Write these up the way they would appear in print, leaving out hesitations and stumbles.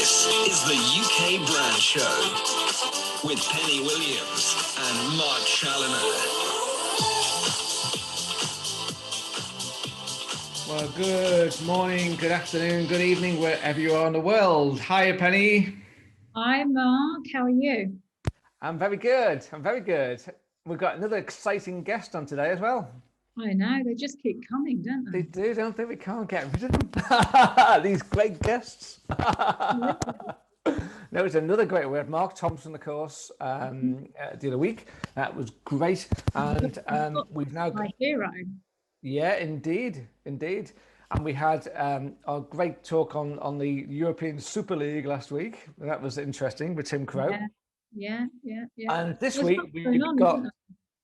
This is the UK Brand Show with Penny Williams and Mark Challinor. Well, good morning, good afternoon, good evening, wherever you are in the world. Hiya, Penny. Hi, Mark. How are you? I'm very good. We've got another exciting guest on today as well. I know, they just keep coming, don't they? They do, don't they? We can't get rid of them. These great guests. No, it's another great word. Mark Thompson, of course, the other week. That was great. And we've now got my hero. Yeah, indeed. And we had our great talk on the European Super League last week. That was interesting with Tim Crow. Yeah. And this week we've got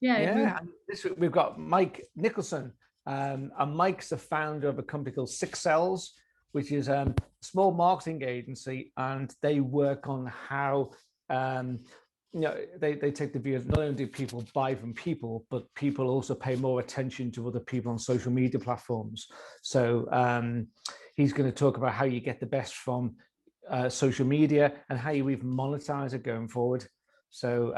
this week we've got Mike Nicholson. And Mike's the founder of a company called Six Cells, which is a small marketing agency, and they work on how they take the view of not only do people buy from people, but people also pay more attention to other people on social media platforms. So he's going to talk about how you get the best from social media and how you even monetize it going forward. So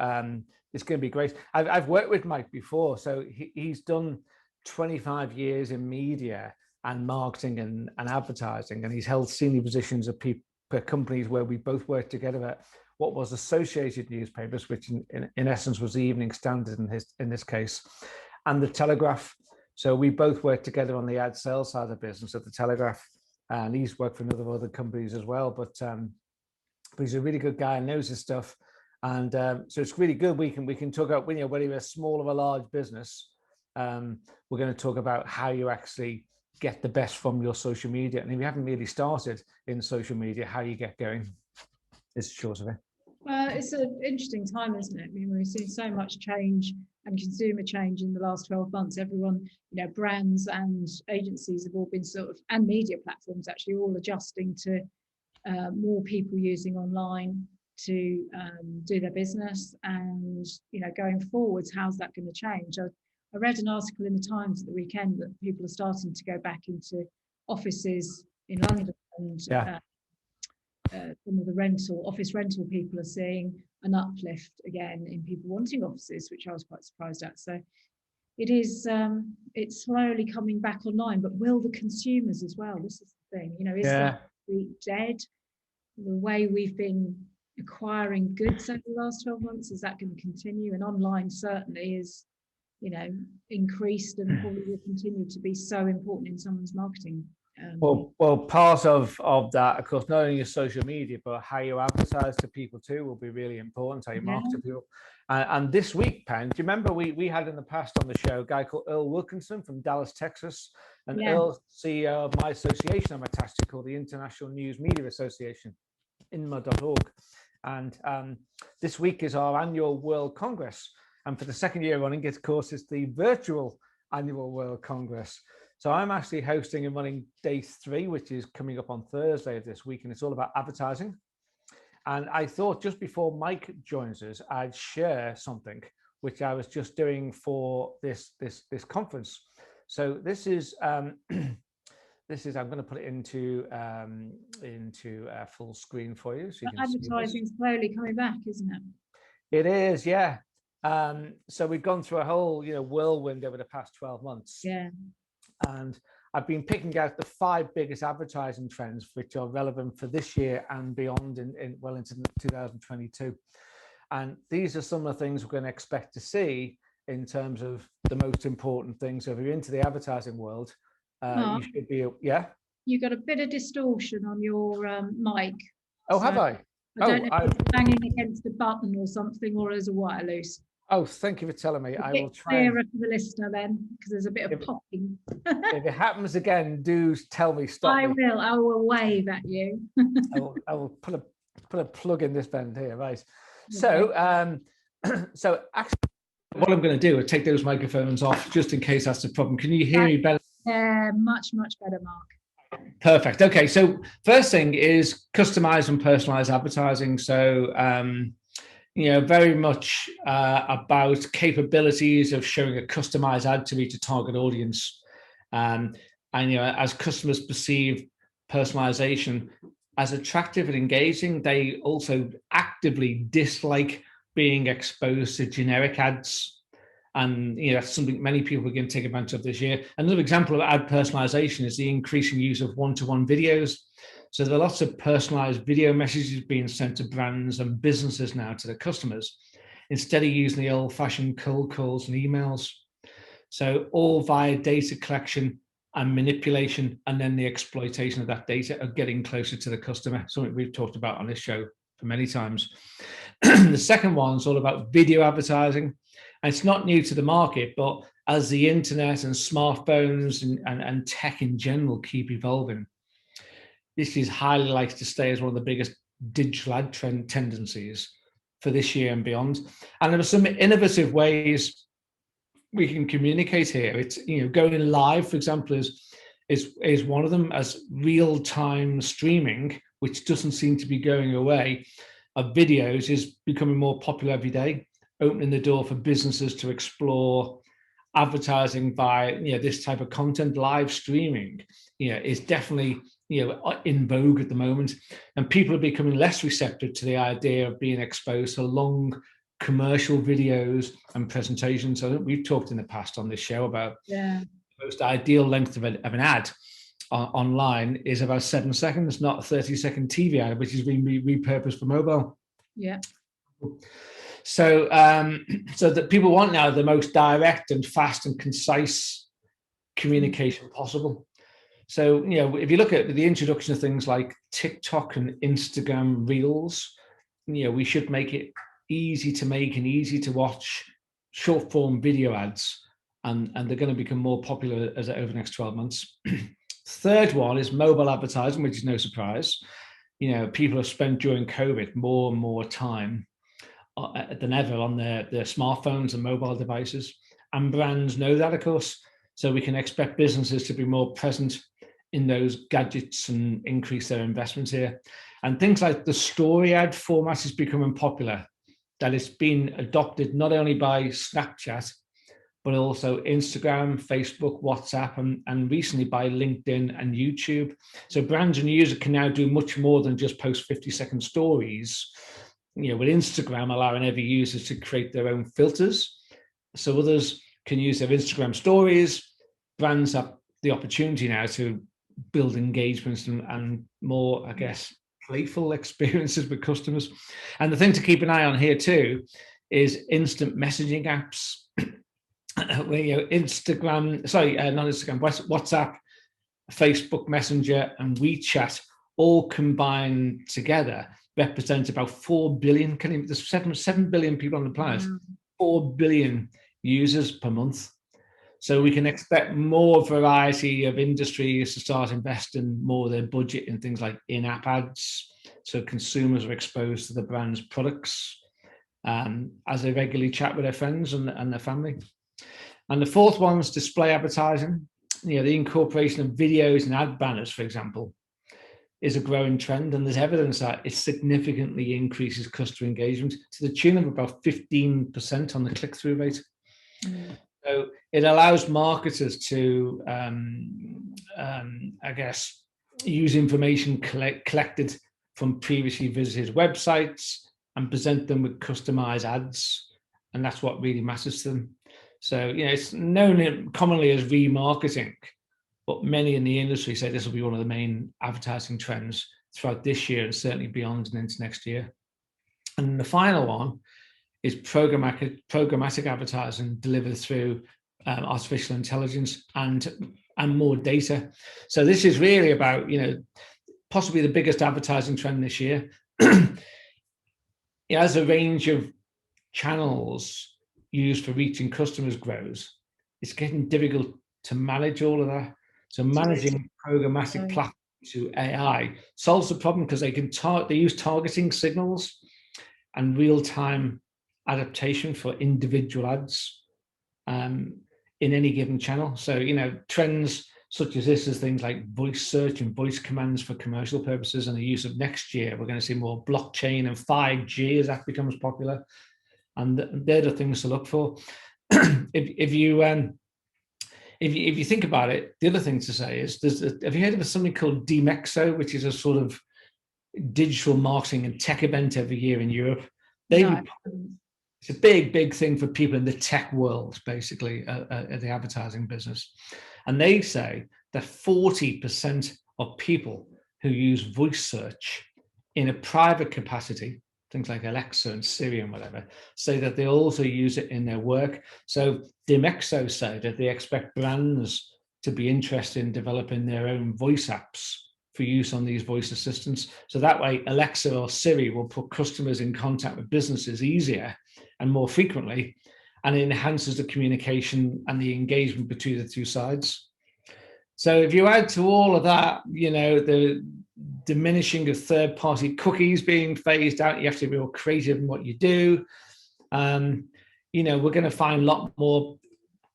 it's going to be great. I've worked with Mike before, so he's done 25 years in media and marketing and advertising, and he's held senior positions at companies where we both worked together at what was Associated Newspapers, which in essence was the Evening Standard in this case, and the Telegraph. So we both worked together on the ad sales side of the business at the Telegraph, and he's worked for a number of other companies as well. But he's a really good guy and knows his stuff, and so it's really good. We can talk about whether you're a small or a large business. We're going to talk about how you actually get the best from your social media, and if you haven't really started in social media, how you get going. It's short of it. It's an interesting time, isn't it? I mean, we've seen so much change and consumer change in the last 12 months. Everyone, brands and agencies have all been and media platforms actually all adjusting to more people using online to do their business. And, going forwards, how's that going to change? I read an article in the Times at the weekend that people are starting to go back into offices in London, and some of the office rental people are seeing an uplift again in people wanting offices, which I was quite surprised at. So it is, it's slowly coming back online, but will the consumers as well? This is the thing, is that dead? The way we've been acquiring goods over the last 12 months, is that going to continue? And online certainly is, increased and probably will continue to be so important in someone's marketing. Well, part of that, of course, not only your social media, but how you advertise to people too will be really important, how you market to people. And this week, Pen, do you remember we had in the past on the show a guy called Earl Wilkinson from Dallas, Texas, and Earl's CEO of my association I'm attached to, called the International News Media Association, inma.org. And this week is our annual World Congress. And for the second year running, of course, it's the virtual annual World Congress. So I'm actually hosting and running day 3, which is coming up on Thursday of this week, and it's all about advertising. And I thought just before Mike joins us, I'd share something which I was just doing for this conference. So this is I'm going to put it into full screen for you. So you can advertising is slowly coming back, isn't it? It is, yeah. So we've gone through a whole whirlwind over the past 12 months. Yeah. And I've been picking out the 5 biggest advertising trends which are relevant for this year and beyond well into 2022. And these are some of the things we're going to expect to see in terms of the most important things. So if you're into the advertising world, you should be, You got a bit of distortion on your mic. Oh, so have I? I don't know if it's banging against a button or something, or there's a wire loose. Oh, thank you for telling me. I will try. Clearer for the listener then, because there's a bit of popping. If it happens again, do tell me. Stop. I will wave at you. I will put a plug in this bend here, right? Okay. So actually, what I'm going to do is take those microphones off just in case that's the problem. Can you hear me better? Yeah, much better, Mark. Perfect. Okay, so first thing is customized and personalized advertising. So very much about capabilities of showing a customized ad to reach a target audience. And as customers perceive personalization, as attractive and engaging, they also actively dislike being exposed to generic ads. And that's something many people are going to take advantage of this year. Another example of ad personalization is the increasing use of one-to-one videos. So there are lots of personalized video messages being sent to brands and businesses now to their customers, instead of using the old-fashioned cold calls and emails. So all via data collection and manipulation, and then the exploitation of that data are getting closer to the customer, something we've talked about on this show for many times. The second one is all about video advertising. And it's not new to the market, but as the internet and smartphones and tech in general keep evolving, this is highly likely to stay as one of the biggest digital ad trend tendencies for this year and beyond. And there are some innovative ways we can communicate here. It's going live, for example, is one of them, as real-time streaming, which doesn't seem to be going away, of videos is becoming more popular every day, opening the door for businesses to explore advertising by this type of content. Live streaming is definitely in vogue at the moment, and people are becoming less receptive to the idea of being exposed to long commercial videos and presentations. So we've talked in the past on this show about the most ideal length of an ad online is about 7 seconds, not a 30-second TV ad, which is being repurposed for mobile. Yeah. So so that people want now the most direct and fast and concise communication possible. So if you look at the introduction of things like TikTok and Instagram Reels, we should make it easy to make and easy to watch short form video ads, and they're going to become more popular over the next 12 months. Third one is mobile advertising, which is no surprise. People have spent during COVID more and more time than ever on their smartphones and mobile devices, and brands know that, of course. So we can expect businesses to be more present in those gadgets and increase their investments here. And things like the story ad format is becoming popular. That it's been adopted not only by Snapchat, but also Instagram, Facebook, WhatsApp, and recently by LinkedIn and YouTube. So brands and users can now do much more than just post 50-second stories. With Instagram allowing every user to create their own filters, so others can use their Instagram stories. Brands have the opportunity now to build engagements and more, I guess, playful experiences with customers. And the thing to keep an eye on here too is instant messaging apps. Where WhatsApp, Facebook Messenger, and WeChat all combined together represent about 4 billion. There's 7 billion people on the planet, 4 billion users per month. So we can expect more variety of industries to start investing more of their budget in things like in-app ads, so consumers are exposed to the brand's products as they regularly chat with their friends and their family. And the fourth one is display advertising. The incorporation of videos and ad banners, for example, is a growing trend, and there's evidence that it significantly increases customer engagement to the tune of about 15% on the click-through rate. So it allows marketers to, I guess, use information collected from previously visited websites and present them with customized ads, and that's what really matters to them. So it's known commonly as remarketing, but many in the industry say this will be one of the main advertising trends throughout this year and certainly beyond and into next year. And the final one is programmatic advertising delivered through artificial intelligence and more data. So this is really about, possibly the biggest advertising trend this year. As a range of channels used for reaching customers grows, it's getting difficult to manage all of that. So managing programmatic platforms to AI solves the problem because they use targeting signals and real-time adaptation for individual ads in any given channel. So, trends such as this is things like voice search and voice commands for commercial purposes, and the use of next year, we're going to see more blockchain and 5G as that becomes popular. And they're the things to look for. If you think about it, the other thing to say is, have you heard of something called Demexo, which is a sort of digital marketing and tech event every year in Europe. No. It's a big thing for people in the tech world, basically, the advertising business. And they say that 40% of people who use voice search in a private capacity, things like Alexa and Siri and whatever, say that they also use it in their work. So Dimexo say that they expect brands to be interested in developing their own voice apps for use on these voice assistants. So that way, Alexa or Siri will put customers in contact with businesses easier and more frequently, and it enhances the communication and the engagement between the two sides. So if you add to all of that, the diminishing of third-party cookies being phased out, you have to be more creative in what you do. We're going to find a lot more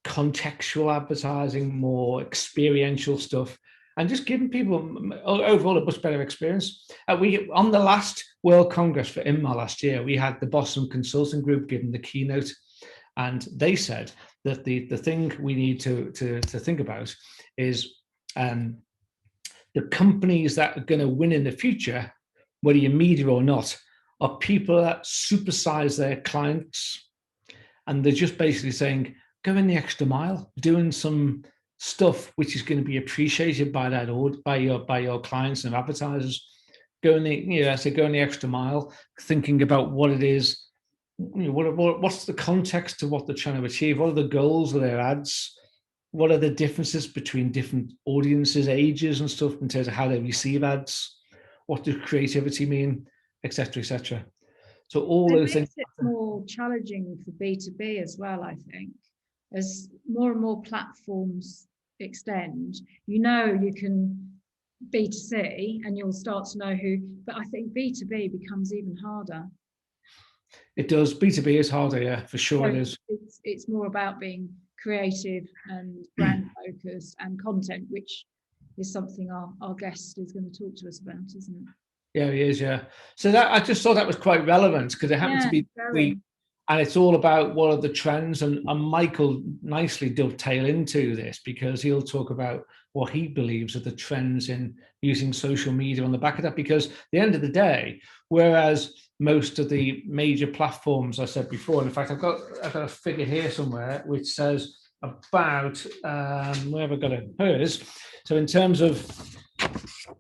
contextual advertising, more experiential stuff, and just giving people overall a much better experience. On the last World Congress for INMA last year, we had the Boston Consulting Group giving the keynote, and they said that the thing we need to think about is the companies that are going to win in the future, whether you're media or not, are people that supersize their clients, and they're just basically saying, go in the extra mile, doing some stuff which is going to be appreciated by your clients and advertisers. Go in the extra mile, thinking about what it is, what's the context to what they're trying to achieve, what are the goals of their ads, what are the differences between different audiences, ages and stuff in terms of how they receive ads, what does creativity mean, etc., etc. So all those things. It makes it more challenging for B2B as well, I think. As more and more platforms extend, you can B2C and you'll start to know who, but I think B2B becomes even harder. It does. B2B is harder, yeah, for sure. So it is. It's more about being creative and brand focused and content, which is something our guest is going to talk to us about, isn't it? Yeah, he is, yeah. So that I just thought that was quite relevant because it happened to be week, and it's all about what are the trends, and Michael nicely dovetail into this because he'll talk about what he believes are the trends in using social media on the back of that, because at the end of the day, whereas most of the major platforms, I said before, and in fact, I've got a figure here somewhere which says about, where have I got it? Here it is. So in terms of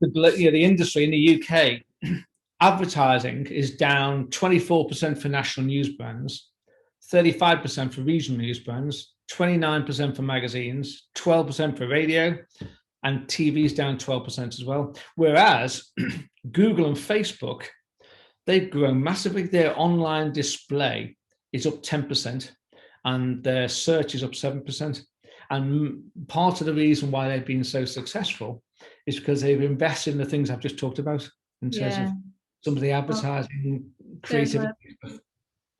the industry in the UK, advertising is down 24% for national news brands, 35% for regional news brands, 29% for magazines, 12% for radio, and TV is down 12% as well. Whereas Google and Facebook, they've grown massively. Their online display is up 10% and their search is up 7%. And part of the reason why they've been so successful is because they've invested in the things I've just talked about in terms of some of the advertising, creativity. There's an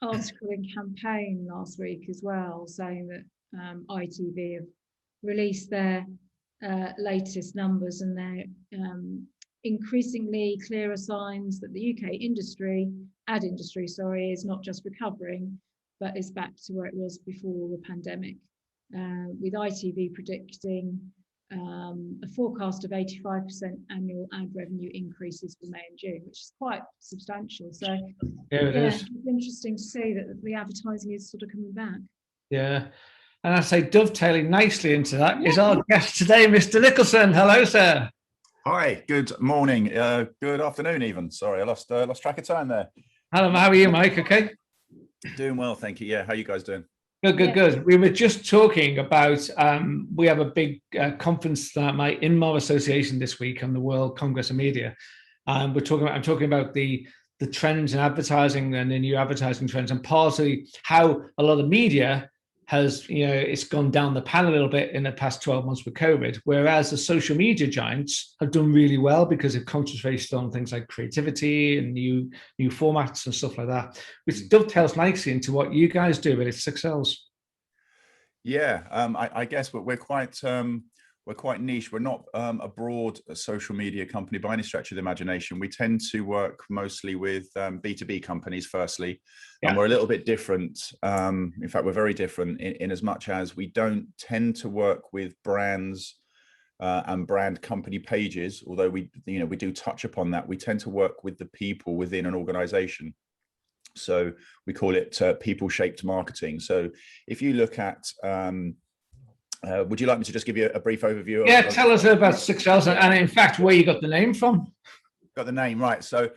article in Campaign last week as well saying that ITV have released their latest numbers, and they're increasingly clearer signs that the UK ad industry, is not just recovering, but is back to where it was before the pandemic. With ITV predicting a forecast of 85% annual ad revenue increases for May and June, which is quite substantial. So it's interesting to see that the advertising is sort of coming back. Yeah. And I say dovetailing nicely into that is our guest today, Mr. Nicholson. Hello, sir. Hi, good morning, good afternoon even. Sorry, I lost track of time there. Hello, how are you, Mike? Okay? Doing well, thank you. Yeah, how are you guys doing? Good. We were just talking about, we have a big conference that my INMA association this week on the World Congress of Media. I'm talking about the trends in advertising and the new advertising trends, and partly how a lot of media has, it's gone down the pan a little bit in the past 12 months with COVID, whereas the social media giants have done really well because they've concentrated on things like creativity and new formats and stuff like that, which dovetails nicely into what you guys do with It's Excels. Yeah, I guess we're quite niche. We're not a broad social media company by any stretch of the imagination. We tend to work mostly with B2B companies, firstly, and we're a little bit different. In fact, we're very different in as much as we don't tend to work with brands and brand company pages, although we do touch upon that, we tend to work with the people within an organization. So we call it people-shaped marketing. So if you look at, would you like me to just give you a brief overview? Yeah, tell us about 6 Sales, and in fact, where you got the name from. Got the name right. So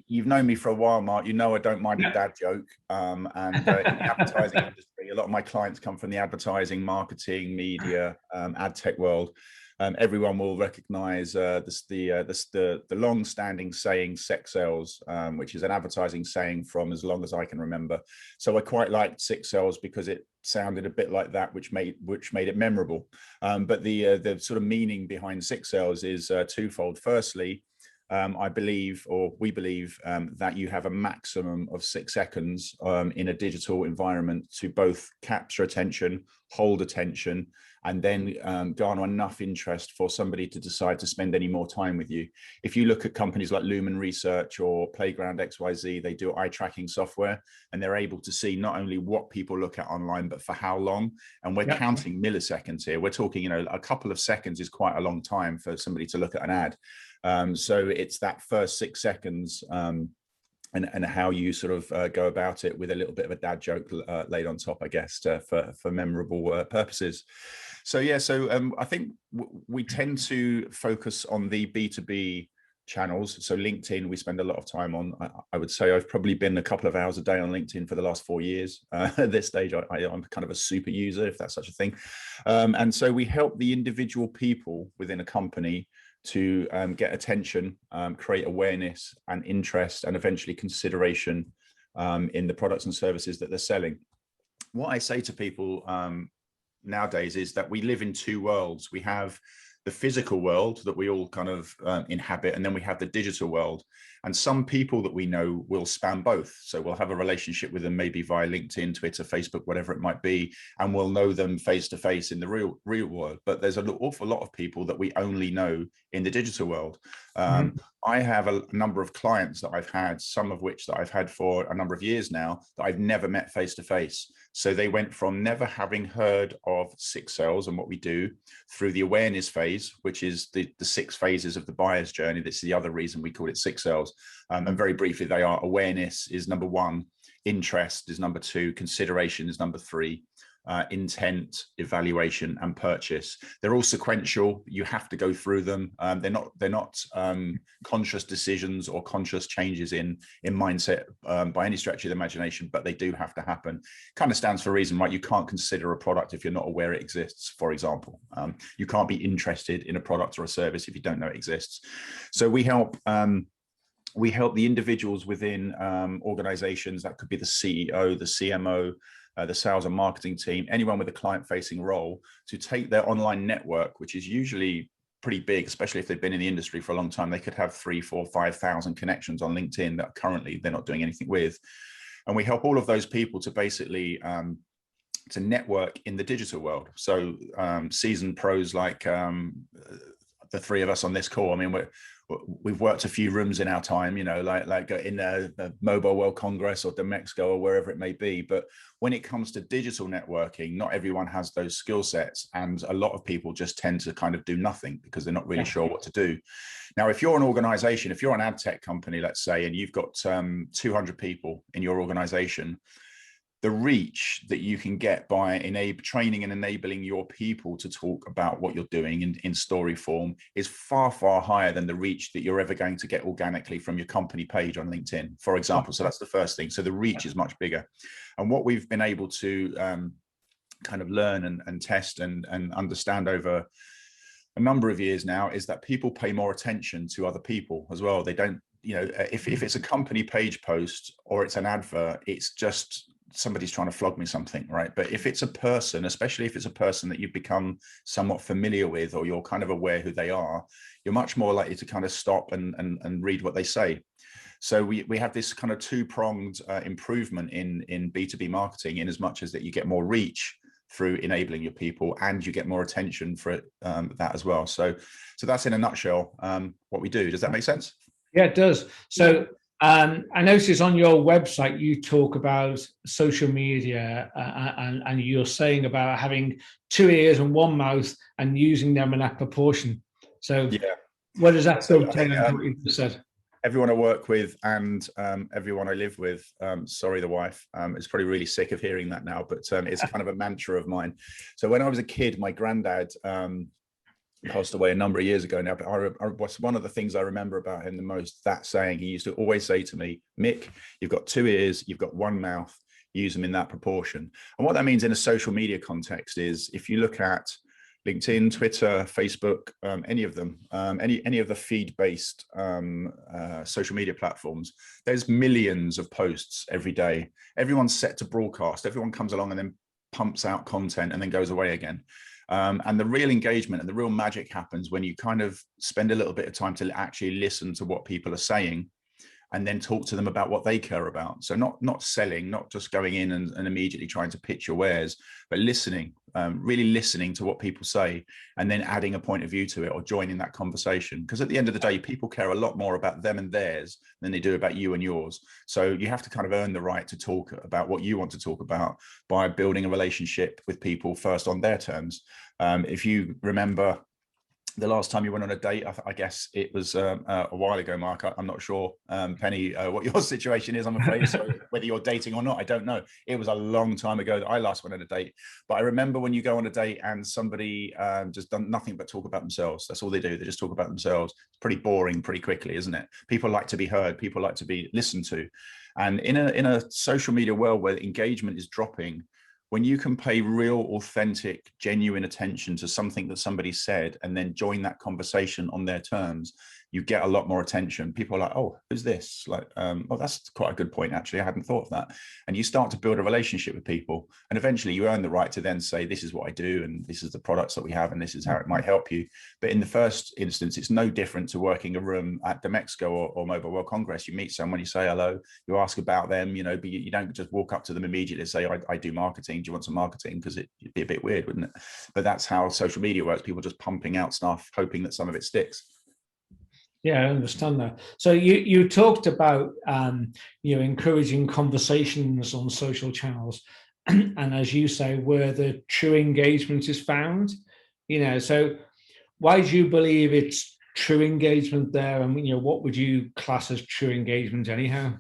you've known me for a while, Mark. You know I don't mind a dad joke. And in the advertising industry, a lot of my clients come from the advertising, marketing, media, ad tech world. Everyone will recognize the long-standing saying "sex sells," which is an advertising saying from as long as I can remember. So I quite liked 6 Sells because it sounded a bit like that, which made it memorable. But the sort of meaning behind 6 Sells is twofold. Firstly, I believe, or we believe, that you have a maximum of 6 seconds in a digital environment to both capture attention, hold attention, and then garner enough interest for somebody to decide to spend any more time with you. If you look at companies like Lumen Research or Playground XYZ, they do eye tracking software, and they're able to see not only what people look at online, but for how long. And we're counting milliseconds here. We're talking, a couple of seconds is quite a long time for somebody to look at an ad. So it's that first 6 seconds and how you sort of go about it, with a little bit of a dad joke laid on top, I guess, for memorable purposes. So yeah, I think we tend to focus on the B2B channels. So LinkedIn, we spend a lot of time on. I would say I've probably been a couple of hours a day on LinkedIn for the last 4 years. At this stage, I'm kind of a super user, if that's such a thing. And so we help the individual people within a company to get attention, create awareness and interest, and eventually consideration in the products and services that they're selling. What I say to people nowadays is that we live in 2 worlds. We have the physical world that we all kind of inhabit, and then we have the digital world. And some people that we know will span both. So we'll have a relationship with them maybe via LinkedIn, Twitter, Facebook, whatever it might be, and we'll know them face to face in the real world. But there's an awful lot of people that we only know in the digital world. I have a number of clients that I've had, some of which that I've had for a number of years now, that I've never met face to face. So they went from never having heard of 6 Sells and what we do, through the awareness phase, which is the 6 phases of the buyer's journey. This is the other reason we call it 6 Sells. And very briefly, they are: awareness is number 1, interest is number 2, consideration is number 3, intent, evaluation, and purchase. They're all sequential. You have to go through them. They're not conscious decisions or conscious changes in mindset by any stretch of the imagination, but they do have to happen. Kind of stands for a reason, right? You can't consider a product if you're not aware it exists, for example. You can't be interested in a product or a service if you don't know it exists. So we help the individuals within organizations. That could be the CEO, the CMO, the sales and marketing team, anyone with a client-facing role, to take their online network, which is usually pretty big, especially if they've been in the industry for a long time. They could have 3, 4, 5,000 connections on LinkedIn that currently they're not doing anything with. And we help all of those people to basically to network in the digital world. So seasoned pros like the 3 of us on this call, I mean, we've worked a few rooms in our time, like in the Mobile World Congress or Demexco or wherever it may be. But when it comes to digital networking, not everyone has those skill sets, and a lot of people just tend to kind of do nothing because they're not really sure what to do. Now, if you're an organization, if you're an ad tech company, let's say, and you've got 200 people in your organization, the reach that you can get by training and enabling your people to talk about what you're doing in story form is far, far higher than the reach that you're ever going to get organically from your company page on LinkedIn, for example. So that's the first thing. So the reach is much bigger. And what we've been able to kind of learn and test and understand over a number of years now is that people pay more attention to other people as well. They don't, if it's a company page post or it's an advert, it's just somebody's trying to flog me something, right? But if it's a person, especially if it's a person that you've become somewhat familiar with, or you're kind of aware who they are, you're much more likely to kind of stop and read what they say. So we have this kind of 2-pronged improvement in B2B marketing, in as much as that you get more reach through enabling your people, and you get more attention for that as well. So that's in a nutshell what we do. Does that make sense? Yeah, it does. So I noticed on your website you talk about social media, and you're saying about having 2 ears and 1 mouth and using them in that proportion. So Yeah. what does that So I dovetail think, into what you just said? everyone I work with and everyone I live with, sorry, the wife, is probably really sick of hearing that now, but it's kind of a mantra of mine. So when I was a kid, my granddad passed away a number of years ago now, but what's one of the things I remember about him the most, that saying, he used to always say to me, Mick, you've got 2 ears, you've got 1 mouth, use them in that proportion. And what that means in a social media context is, if you look at LinkedIn, Twitter, Facebook, any of them, any of the feed-based social media platforms, there's millions of posts every day. Everyone's set to broadcast. Everyone comes along and then pumps out content and then goes away again. And the real engagement and the real magic happens when you kind of spend a little bit of time to actually listen to what people are saying, and then talk to them about what they care about. So not selling, not just going in and immediately trying to pitch your wares, but listening, really listening to what people say, and then adding a point of view to it or joining that conversation. Because at the end of the day, people care a lot more about them and theirs than they do about you and yours. So you have to kind of earn the right to talk about what you want to talk about by building a relationship with people first on their terms. If you remember, the last time you went on a date, I guess it was a while ago, Mark. I'm not sure, Penny, what your situation is, I'm afraid. So whether you're dating or not, I don't know. It was a long time ago that I last went on a date. But I remember when you go on a date and somebody just done nothing but talk about themselves. That's all they do. They just talk about themselves. It's pretty boring pretty quickly, isn't it? People like to be heard. People like to be listened to. And in a social media world where engagement is dropping, when you can pay real, authentic, genuine attention to something that somebody said and then join that conversation on their terms, you get a lot more attention. People are like, oh, who's this? Like, oh, that's quite a good point, actually. I hadn't thought of that. And you start to build a relationship with people. And eventually you earn the right to then say, this is what I do, and this is the products that we have, and this is how it might help you. But in the first instance, it's no different to working a room at the Mexico or Mobile World Congress. You meet someone, you say hello, you ask about them, but you don't just walk up to them immediately and say, I do marketing. Do you want some marketing? Because it'd be a bit weird, wouldn't it? But that's how social media works. People just pumping out stuff, hoping that some of it sticks. Yeah, I understand that. So you talked about encouraging conversations on social channels, and as you say, where the true engagement is found. So why do you believe it's true engagement there? And what would you class as true engagement anyhow?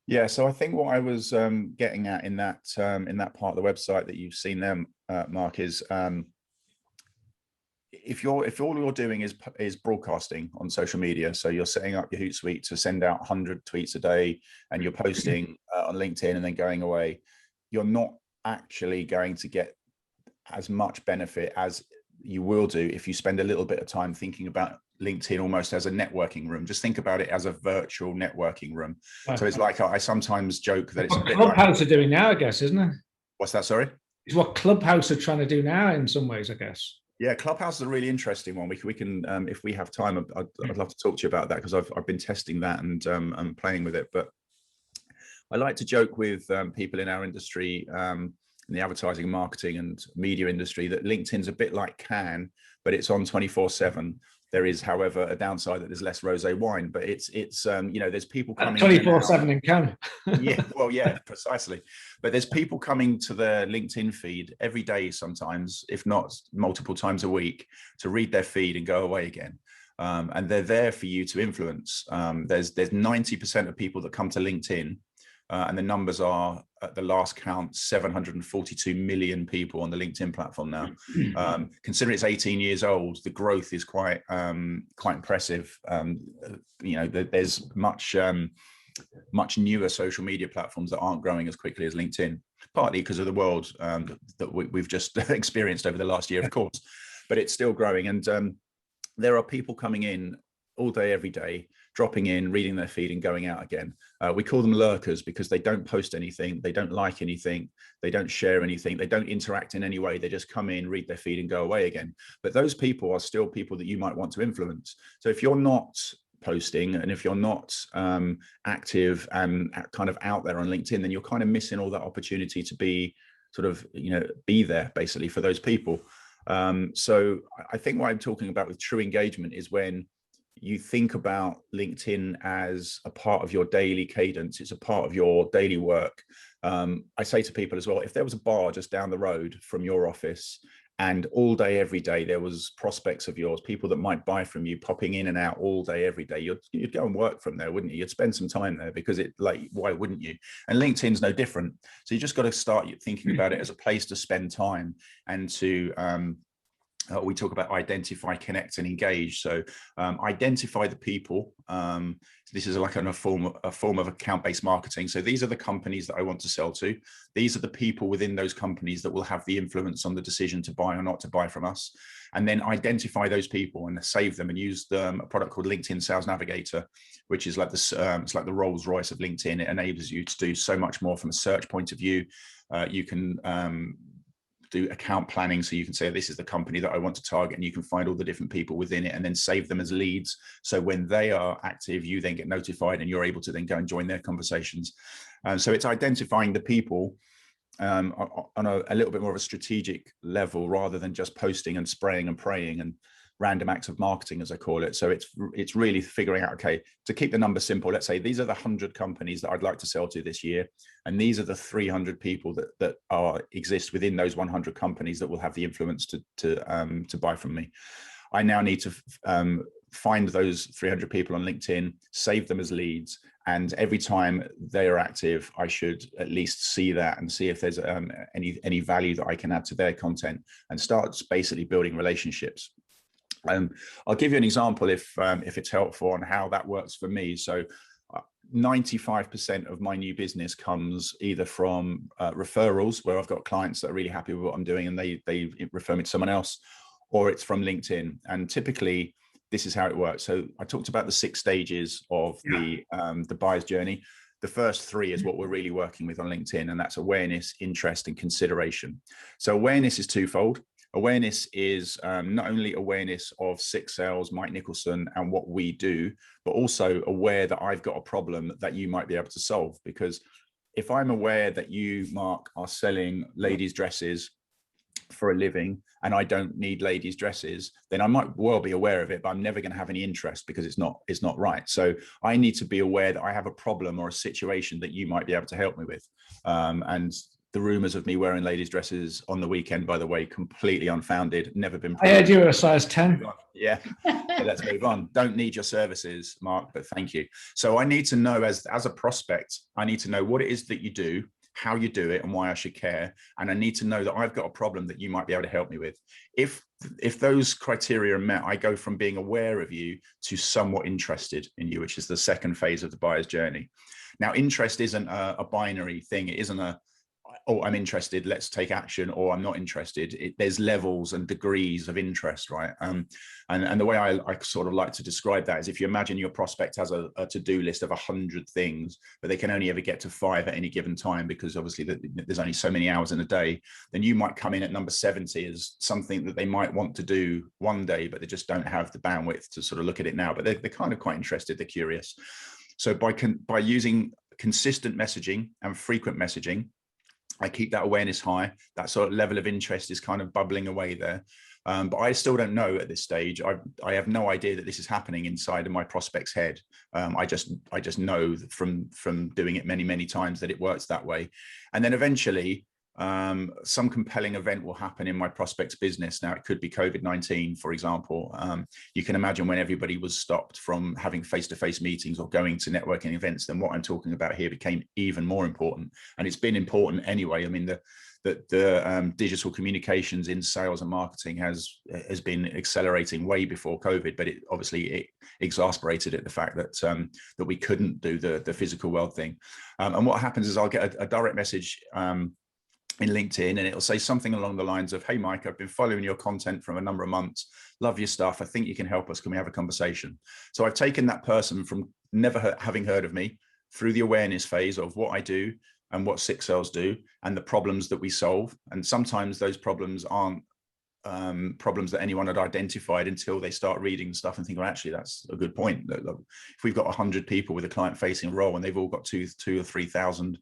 Yeah, so I think what I was getting at in that part of the website that you've seen there, Mark, is if all you're doing is broadcasting on social media, so you're setting up your Hootsuite to send out 100 tweets a day, and you're posting on LinkedIn and then going away, you're not actually going to get as much benefit as you will do if you spend a little bit of time thinking about LinkedIn almost as a networking room. Just think about it as a virtual networking room. So it's like, I sometimes joke that it's a bit Clubhouse are doing now, I guess, isn't it? What's that, sorry? It's what Clubhouse are trying to do now in some ways, I guess. Yeah, Clubhouse is a really interesting one. We can if we have time, I'd love to talk to you about that, because I've been testing that and I'm playing with it. But I like to joke with people in our industry, in the advertising, marketing and media industry, that LinkedIn's a bit like Cannes, but it's on 24/7. There is, however, a downside that there's less rosé wine, but it's there's people coming 24/7 in Cannes. Yeah, well, yeah, precisely. But there's people coming to the LinkedIn feed every day, sometimes, if not multiple times a week, to read their feed and go away again. And they're there for you to influence. There's 90% of people that come to LinkedIn, and the numbers are, at the last count, 742 million people on the LinkedIn platform now. Considering it's 18 years old, the growth is quite impressive. There's much newer social media platforms that aren't growing as quickly as LinkedIn, partly because of the world that we've just experienced over the last year, of course, but it's still growing. And there are people coming in all day, every day, dropping in, reading their feed and going out again. We call them lurkers because they don't post anything, they don't like anything, they don't share anything, they don't interact in any way. They just come in, read their feed and go away again. But those people are still people that you might want to influence. So if you're not posting and if you're not active and kind of out there on LinkedIn, then you're kind of missing all that opportunity to be sort of, be there basically for those people. So I think what I'm talking about with true engagement is when you think about LinkedIn as a part of your daily cadence. It's a part of your daily work. I say to people as well, if there was a bar just down the road from your office, and all day, every day, there was prospects of yours, people that might buy from you, popping in and out all day, every day, you'd go and work from there, wouldn't you? You'd spend some time there, because it, like, why wouldn't you? And LinkedIn's no different. So you just got to start thinking about it as a place to spend time, and to we talk about identify, connect, and engage. So identify the people. This is like a form of account-based marketing. So these are the companies that I want to sell to. These are the people within those companies that will have the influence on the decision to buy or not to buy from us. And then identify those people and save them, and use a product called LinkedIn Sales Navigator, which is like this. It's like the Rolls Royce of LinkedIn. It enables you to do so much more from a search point of view. You can do account planning, so you can say, this is the company that I want to target, and you can find all the different people within it and then save them as leads. So when they are active, you then get notified, and you're able to then go and join their conversations. So it's identifying the people on a little bit more of a strategic level, rather than just posting and spraying and praying and random acts of marketing, as I call it. So it's really figuring out, okay, to keep the numbers simple, let's say these are the 100 companies that I'd like to sell to this year, and these are the 300 people that exist within those 100 companies that will have the influence to buy from me. I now need to find those 300 people on LinkedIn, save them as leads, and every time they are active, I should at least see that and see if there's any value that I can add to their content, and start basically building relationships. I'll give you an example if it's helpful on how that works for me. So 95% of my new business comes either from referrals, where I've got clients that are really happy with what I'm doing and they refer me to someone else, or it's from LinkedIn. And typically this is how it works. So I talked about the 6 stages of the buyer's journey. The first 3 is what we're really working with on LinkedIn, and that's awareness, interest, and consideration. So awareness is twofold. Awareness is not only awareness of Six Sales, Mike Nicholson, and what we do, but also aware that I've got a problem that you might be able to solve. Because if I'm aware that you, Mark, are selling ladies' dresses for a living, and I don't need ladies' dresses, then I might well be aware of it, but I'm never going to have any interest, because it's not right. So I need to be aware that I have a problem or a situation that you might be able to help me with. And the rumors of me wearing ladies' dresses on the weekend, by the way, completely unfounded, never been proven. I heard you were a size 10. Yeah, so let's move on. Don't need your services, Mark, but thank you. So I need to know, as a prospect, I need to know what it is that you do, how you do it, and why I should care. And I need to know that I've got a problem that you might be able to help me with. If those criteria are met, I go from being aware of you to somewhat interested in you, which is the second phase of the buyer's journey. Now, interest isn't a binary thing. It isn't oh, I'm interested, let's take action, or I'm not interested. There's levels and degrees of interest, right? And the way I sort of like to describe that is, if you imagine your prospect has a to-do list of 100 things, but they can only ever get to 5 at any given time, because obviously there's only so many hours in a day, then you might come in at number 70 as something that they might want to do one day, but they just don't have the bandwidth to sort of look at it now. But they're kind of quite interested, they're curious. So by using consistent messaging and frequent messaging, I keep that awareness high. That sort of level of interest is kind of bubbling away there. But I still don't know at this stage. I have no idea that this is happening inside of my prospect's head. I just know from doing it many, many times that it works that way. And then eventually some compelling event will happen in my prospect's business. Now, it could be COVID-19, for example. You can imagine when everybody was stopped from having face-to-face meetings or going to networking events, then what I'm talking about here became even more important. And it's been important anyway. I mean, the digital communications in sales and marketing has been accelerating way before COVID, but it obviously exasperated it, the fact that we couldn't do the physical world thing. And what happens is I'll get a direct message in LinkedIn, and it'll say something along the lines of, "Hey, Mike, I've been following your content from a number of months. Love your stuff. I think you can help us. Can we have a conversation?" So I've taken that person from never having heard of me through the awareness phase of what I do and what Six Sales do and the problems that we solve. And sometimes those problems aren't problems that anyone had identified until they start reading stuff and think, well, actually, that's a good point. If we've got 100 people with a client-facing role and they've all got 2,000 or 3,000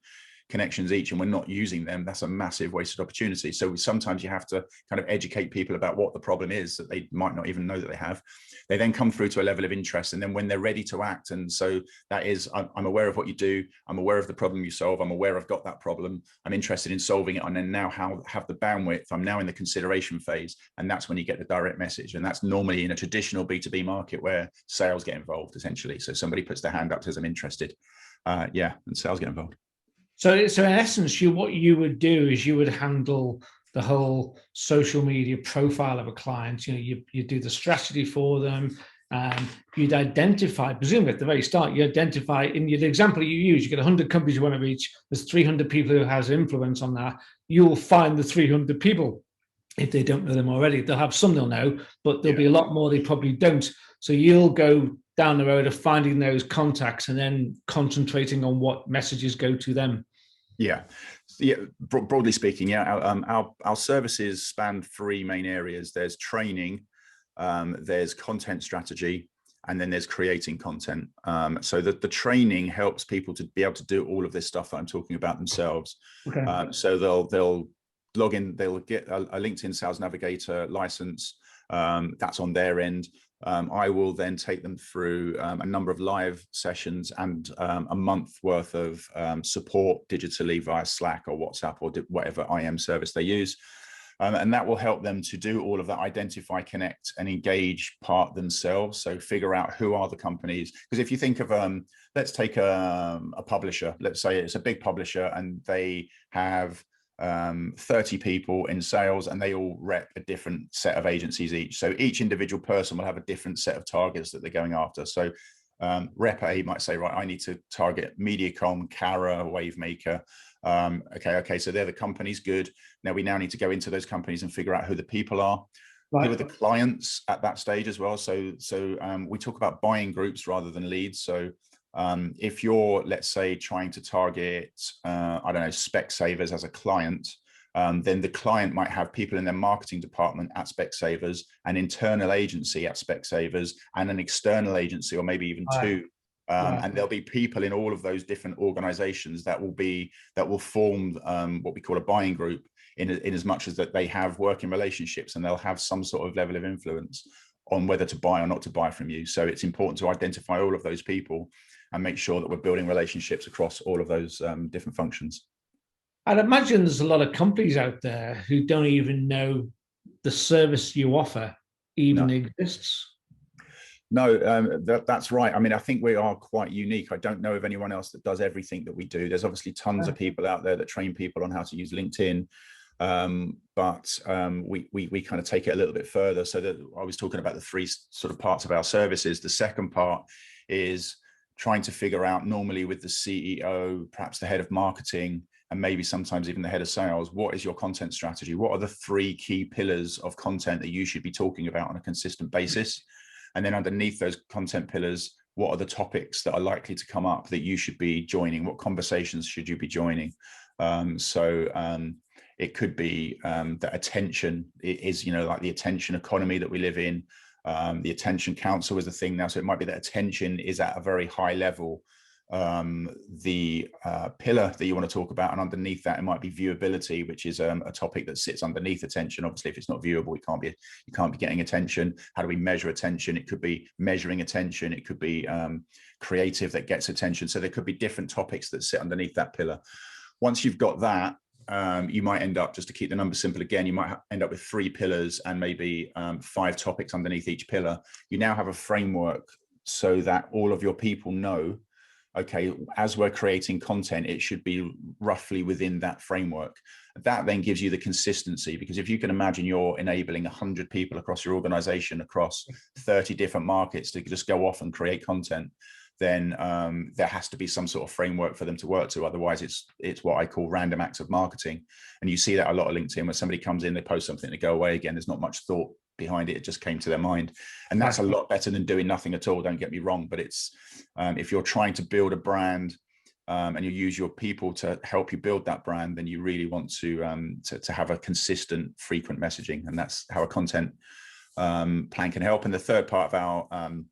connections each and we're not using them, that's a massive wasted opportunity. So sometimes you have to kind of educate people about what the problem is that they might not even know that they have. They then come through to a level of interest, and then when they're ready to act, and so that is, I'm aware of what you do, I'm aware of the problem you solve, I'm aware I've got that problem, I'm interested in solving it, and then now have the bandwidth, I'm now in the consideration phase, and that's when you get the direct message. And that's normally in a traditional B2B market where sales get involved, essentially. So somebody puts their hand up, says I'm interested, yeah, and sales get involved. So in essence, what you would do is you would handle the whole social media profile of a client. You do the strategy for them. You'd identify, presumably at the very start, you identify, in the example you use, you get 100 companies you want to reach, there's 300 people who has influence on that. You'll find the 300 people. If they don't know them already, they'll have some they'll know, but there'll be a lot more they probably don't. So you'll go down the road of finding those contacts and then concentrating on what messages go to them. Yeah, broadly speaking, our services span 3 main areas. There's training, there's content strategy, and then there's creating content. So that the training helps people to be able to do all of this stuff that I'm talking about themselves. Okay. So they'll log in, they'll get a LinkedIn Sales Navigator license. That's on their end. I will then take them through a number of live sessions and a month worth of support digitally via Slack or WhatsApp or whatever IM service they use. And that will help them to do all of that identify, connect, and engage part themselves. So figure out who are the companies. Because if you think of, let's take a publisher, let's say it's a big publisher and they have 30 people in sales and they all rep a different set of agencies each. So each individual person will have a different set of targets that they're going after. So rep A might say, right, I need to target Mediacom, Cara, Wavemaker. Okay, so they're the companies, good. Now we need to go into those companies and figure out who the people are. Right. Who are the clients at that stage as well. So we talk about buying groups rather than leads. So if you're, let's say, trying to target, I don't know, Specsavers as a client, then the client might have people in their marketing department at Specsavers, an internal agency at Specsavers, and an external agency, or maybe even 2. And there'll be people in all of those different organizations that will form what we call a buying group, in as much as that they have working relationships and they'll have some sort of level of influence on whether to buy or not to buy from you. So it's important to identify all of those people and make sure that we're building relationships across all of those different functions. I'd imagine there's a lot of companies out there who don't even know the service you offer even exists. No, that's right. I mean, I think we are quite unique. I don't know of anyone else that does everything that we do. There's obviously tons of people out there that train people on how to use LinkedIn. But we kind of take it a little bit further. So that I was talking about the 3 sort of parts of our services. The second part is trying to figure out, normally with the CEO, perhaps the head of marketing, and maybe sometimes even the head of sales, what is your content strategy? What are the 3 key pillars of content that you should be talking about on a consistent basis? And then underneath those content pillars, what are the topics that are likely to come up that you should be joining? What conversations should you be joining? It could be that attention is, like the attention economy that we live in. The attention council is a thing now. So it might be that attention is at a very high level. The pillar that you want to talk about, and underneath that, it might be viewability, which is a topic that sits underneath attention. Obviously, if it's not viewable, you can't be getting attention. How do we measure attention? It could be measuring attention. It could be creative that gets attention. So there could be different topics that sit underneath that pillar. Once you've got that, you might end up, just to keep the numbers simple again, you might end up with 3 pillars and maybe 5 topics underneath each pillar. You now have a framework so that all of your people know, okay, as we're creating content, it should be roughly within that framework. That then gives you the consistency, because if you can imagine you're enabling 100 people across your organization, across 30 different markets to just go off and create content, then there has to be some sort of framework for them to work to. Otherwise, it's what I call random acts of marketing. And you see that a lot of LinkedIn, where somebody comes in, they post something, they go away again. There's not much thought behind it. It just came to their mind. And that's a lot better than doing nothing at all. Don't get me wrong. But it's if you're trying to build a brand and you use your people to help you build that brand, then you really want to have a consistent, frequent messaging. And that's how a content plan can help. And the third part of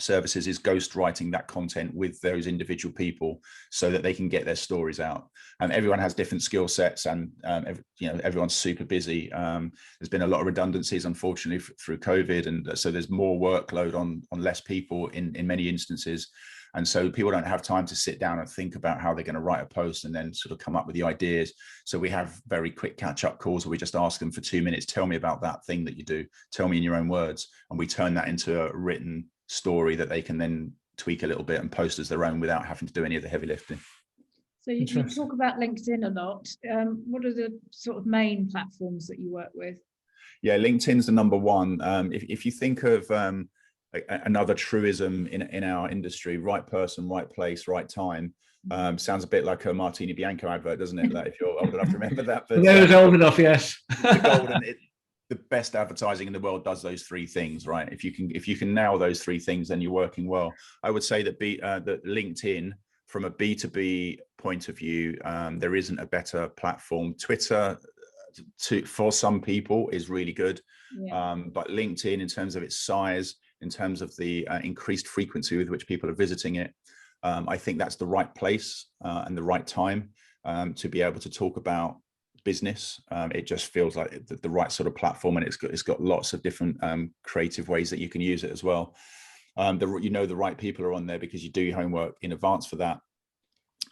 services is ghostwriting that content with those individual people so that they can get their stories out. And everyone has different skill sets, and everyone's super busy. There's been a lot of redundancies, unfortunately, through COVID, and so there's more workload on less people in many instances. And so people don't have time to sit down and think about how they're going to write a post and then sort of come up with the ideas. So we have very quick catch-up calls where we just ask them for 2 minutes, tell me about that thing that you do, tell me in your own words, and we turn that into a written story that they can then tweak a little bit and post as their own without having to do any of the heavy lifting. So you talk about LinkedIn a lot. What are the sort of main platforms that you work with? Yeah, LinkedIn's the number one. If you think of another truism in our industry, right person, right place, right time, sounds a bit like a Martini Bianco advert, doesn't it? Like, if you're old enough to remember that. But was old enough, yes. The best advertising in the world does those three things, right? If you can nail those three things, then you're working well. I would say that that LinkedIn, from a B2B point of view, there isn't a better platform. Twitter, for some people, is really good, but LinkedIn, in terms of its size, in terms of the increased frequency with which people are visiting it, I think that's the right place and the right time to be able to talk about business. It just feels like the right sort of platform, and it's got lots of different creative ways that you can use it as well. The right people are on there because you do your homework in advance for that.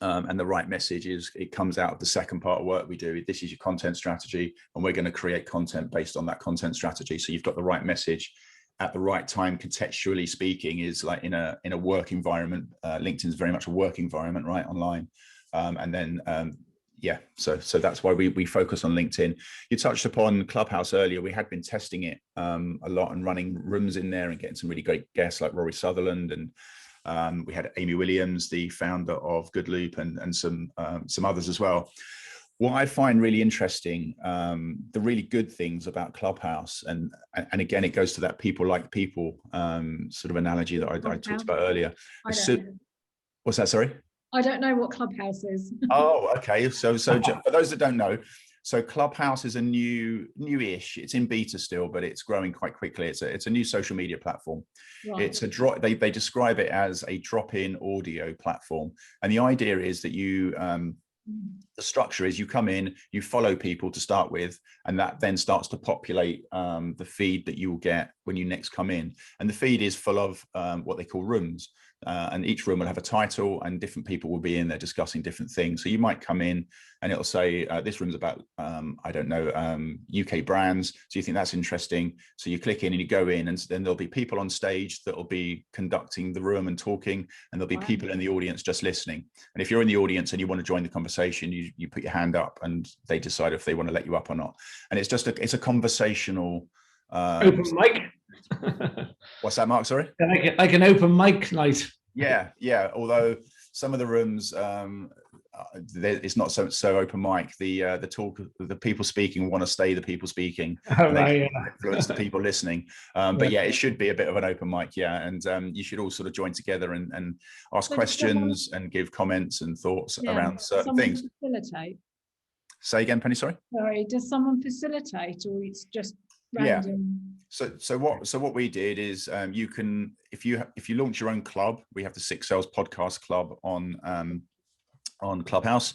And the right message it comes out of the second part of work we do. This is your content strategy, and we're going to create content based on that content strategy. So you've got the right message at the right time. Contextually speaking, is like in a work environment. LinkedIn's very much a work environment, right, online. And then so that's why we focus on LinkedIn. You touched upon Clubhouse earlier. We had been testing it a lot and running rooms in there and getting some really great guests like Rory Sutherland, and we had Amy Williams, the founder of Good Loop, and some others as well. What I find really interesting, the really good things about Clubhouse, and again, it goes to that people like people sort of analogy that I talked about earlier. What's that, sorry? I don't know what Clubhouse is. Oh, okay. So for those that don't know, so Clubhouse is a newish. It's in beta still, but it's growing quite quickly. It's a new social media platform. Right. It's a drop. They describe it as a drop-in audio platform, and the idea is that the structure is you come in, you follow people to start with, and that then starts to populate the feed that you will get when you next come in. And the feed is full of what they call rooms. And each room will have a title, and different people will be in there discussing different things. So you might come in and it'll say, this room's about, I don't know, UK brands. So you think that's interesting. So you click in and you go in, and then there'll be people on stage that will be conducting the room and talking, and there'll be people in the audience just listening. And if you're in the audience and you want to join the conversation, you put your hand up and they decide if they want to let you up or not. And it's just it's a conversational open mic. What's that, Mark? Sorry? Like an open mic night. Yeah. Although some of the rooms, it's not so open mic. The people speaking want to stay the people speaking. Influence the people listening. But it should be a bit of an open mic. And you should all sort of join together and ask questions and give comments and thoughts around certain things. Facilitate. Say again, Penny. Sorry. Does someone facilitate, or it's just random? So what we did is you can, if you launch your own club, we have the Six Sales Podcast Club on Clubhouse.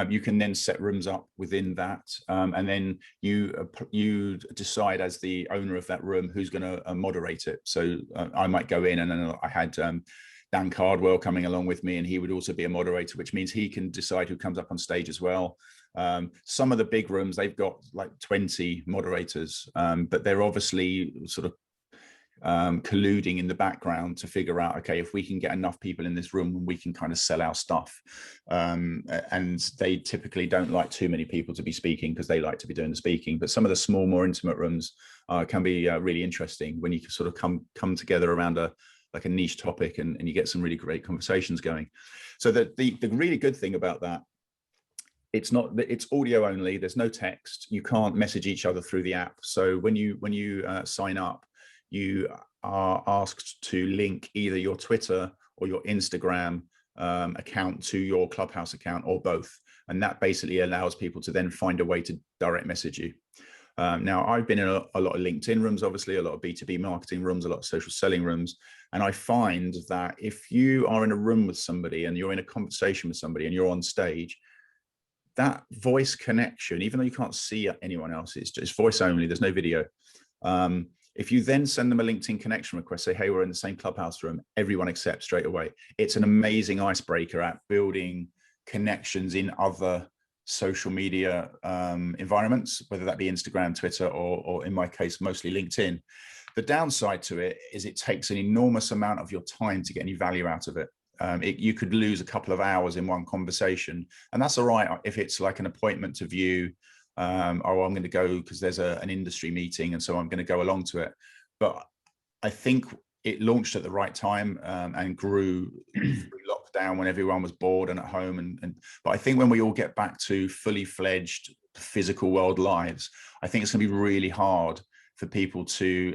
You can then set rooms up within that, and then you decide as the owner of that room who's going to moderate it. So I might go in, and then I had Dan Cardwell coming along with me, and he would also be a moderator, which means he can decide who comes up on stage as well. Some of the big rooms, they've got like 20 moderators, but they're obviously sort of colluding in the background to figure out, okay, if we can get enough people in this room, we can kind of sell our stuff. And they typically don't like too many people to be speaking because they like to be doing the speaking. But some of the small, more intimate rooms can be really interesting when you can sort of come together around a niche topic, and you get some really great conversations going. So the really good thing about that, it's audio only. There's no text. You can't message each other through the app. So when you sign up, you are asked to link either your Twitter or your Instagram account to your Clubhouse account, or both. And that basically allows people to then find a way to direct message you. Now, I've been in a lot of LinkedIn rooms, obviously, a lot of B2B marketing rooms, a lot of social selling rooms. And I find that if you are in a room with somebody and you're in a conversation with somebody and you're on stage, that voice connection, even though you can't see anyone else, it's just voice only, there's no video. If you then send them a LinkedIn connection request, say, hey, we're in the same Clubhouse room, everyone accepts straight away. It's an amazing icebreaker at building connections in other social media environments, whether that be Instagram, Twitter, or in my case, mostly LinkedIn. The downside to it is it takes an enormous amount of your time to get any value out of it. You could lose a couple of hours in one conversation, and that's all right if it's like an appointment to view, or I'm going to go because there's an industry meeting and so I'm going to go along to it. But I think it launched at the right time and grew through lockdown when everyone was bored and at home. But I think when we all get back to fully fledged physical world lives, I think it's going to be really hard for people to